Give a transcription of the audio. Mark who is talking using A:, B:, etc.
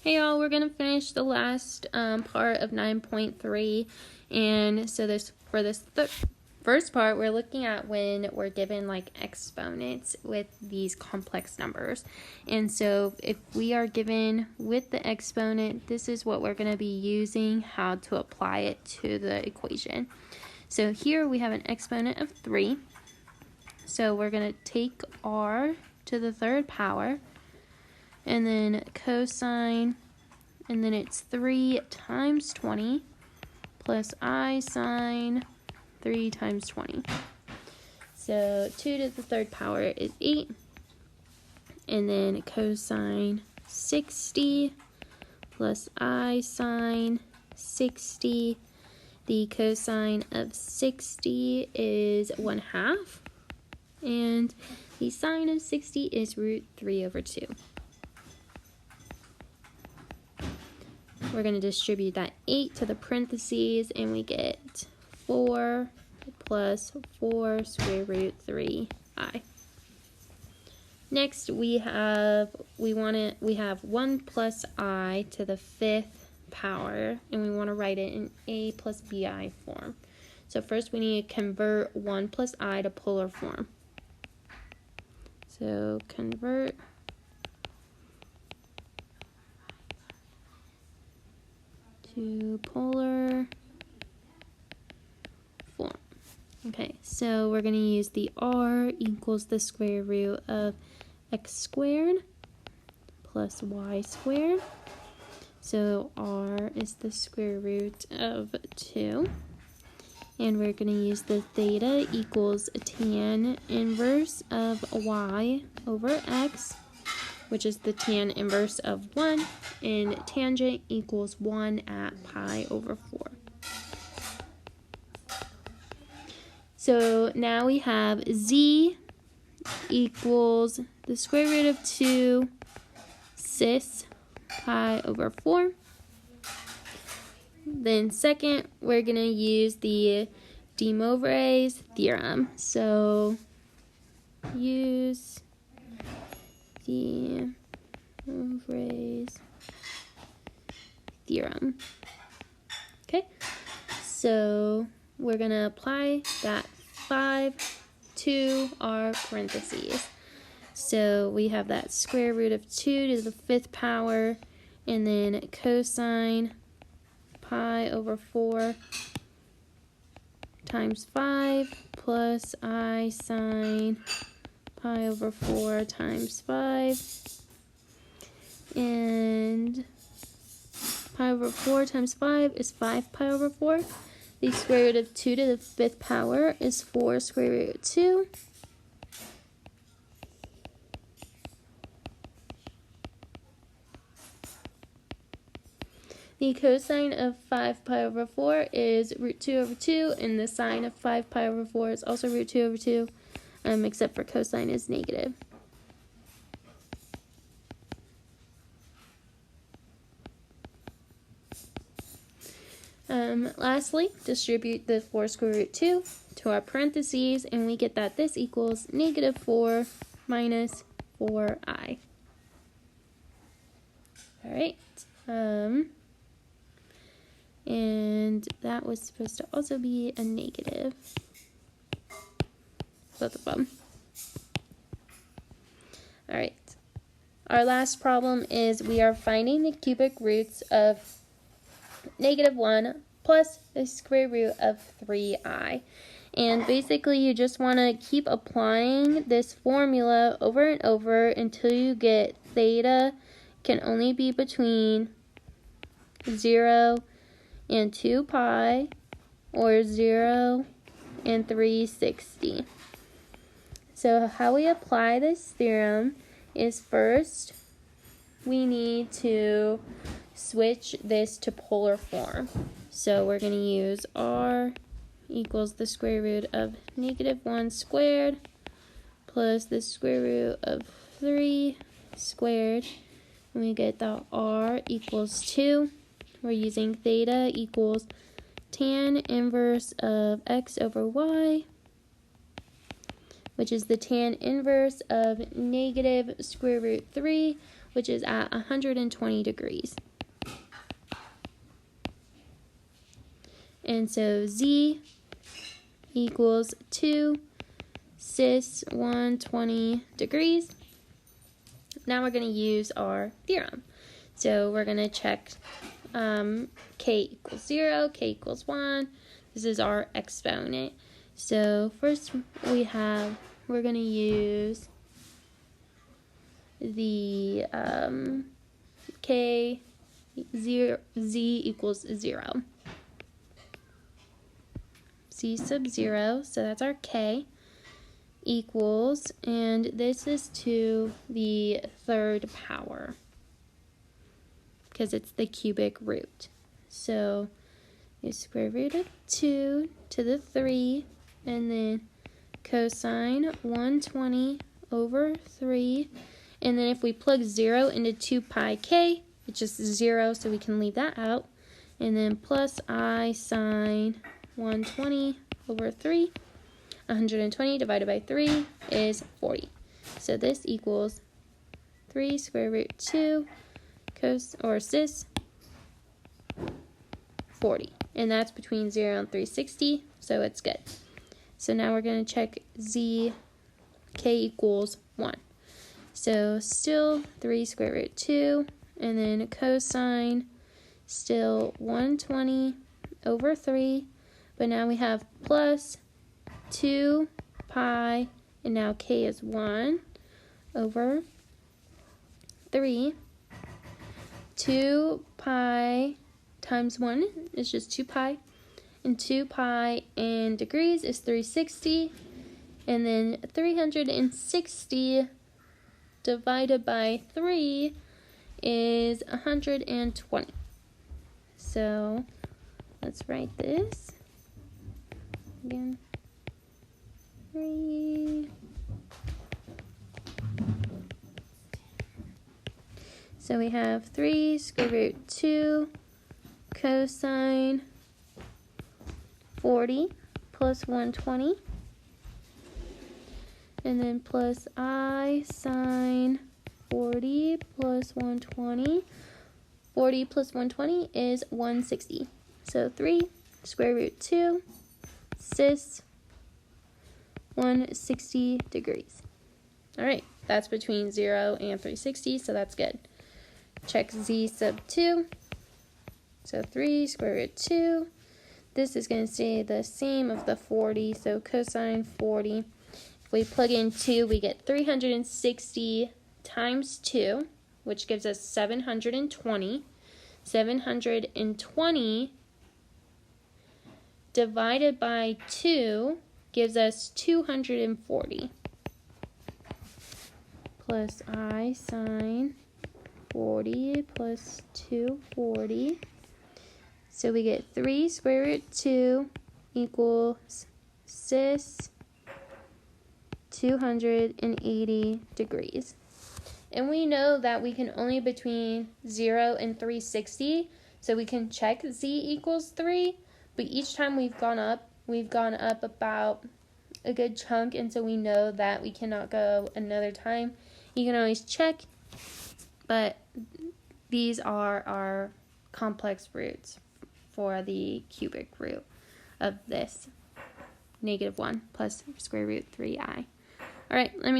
A: Hey y'all, we're going to finish the last part of 9.3, and so for this first part, we're looking at when we're given like exponents with these complex numbers. And so if we are given with the exponent, this is what we're going to be using, how to apply it to the equation. So here we have an exponent of 3, so we're going to take r to the third power, and then cosine, and then it's 3 times 20 plus I sine 3 times 20. So 2 to the third power is 8, and then cosine 60 plus I sine 60. The cosine of 60 is 1/2, and the sine of 60 is root 3/2. We're going to distribute that 8 to the parentheses, and we get 4 plus 4 square root 3i. Next, we have 1 plus I to the 5th power, and we want to write it in a plus bi form. So first we need to convert 1 plus I to polar form. So convert to polar form. Okay, so we're going to use the r equals the square root of x squared plus y squared. So r is the square root of 2. And we're going to use the theta equals tan inverse of y over x, which is the tan inverse of 1, and tangent equals 1 at pi/4. So now we have z equals the square root of 2 cis pi/4. Then second, we're going to use the DeMoivre's theorem. So use DeMoivre's theorem. Okay, so we're going to apply that 5 to our parentheses. So we have that square root of 2 to the 5th power, and then cosine pi/4 times 5 plus I sine pi/4 times 5, and pi/4 times 5 is 5 pi/4. The square root of 2 to the 5th power is 4 square root of 2. The cosine of 5 pi/4 is root 2/2, and the sine of 5 pi/4 is also root 2/2, except for cosine is negative. Lastly, distribute the 4 square root 2 to our parentheses, and we get that this equals -4 minus 4i. All right. And that was supposed to also be a negative, both of them. All right. Our last problem is we are finding the cubic roots of -1 plus the square root of 3i. And basically you just want to keep applying this formula over and over until you get theta can only be between 0 and 2 pi, or 0 and 360. So how we apply this theorem is first we need to switch this to polar form. So we're going to use r equals the square root of -1 squared plus the square root of 3 squared, and we get that r equals 2. We're using theta equals tan inverse of x over y, which is the tan inverse of negative square root 3, which is at 120 degrees. And so z equals 2 cis 120 degrees. Now we're going to use our theorem. So we're going to check k equals 0, k equals 1. This is our exponent. So first we're going to use the z equals 0. Z sub 0, so that's our k, equals, and this is to the third power because it's the cubic root. So you square root of 2 to the 3, and then cosine 120 over 3, and then if we plug 0 into 2 pi k, it's just 0, so we can leave that out, and then plus I sine 120 over 3. 120 divided by 3 is 40. So this equals 3 square root 2 cis 40. And that's between 0 and 360, so it's good. So now we're going to check k equals 1. So still 3 square root 2, and then cosine still 120 over 3. But now we have plus 2 pi, and now k is 1 over 3. 2 pi times 1 is just 2 pi, and 2 pi in degrees is 360, and then 360 divided by 3 is 120. So let's write this again. 3. So we have 3 square root 2 cosine 40 plus 120, and then plus I sine 40 plus 120. 40 plus 120 is 160. So 3 square root 2 cis 160 degrees. All right, that's between 0 and 360, so that's good. Check z sub 2. So 3 square root 2. This is going to stay the same of the 40, so cosine 40. If we plug in 2, we get 360 times 2, which gives us 720. 720 divided by 2 gives us 240. Plus I sine 40 plus 240. So we get 3 square root 2 equals cis 280 degrees. And we know that we can only between 0 and 360, so we can check z equals 3, but each time we've gone up about a good chunk, and so we know that we cannot go another time. You can always check, but these are our complex roots for the cubic root of this -1 plus square root 3i. All right, let me know.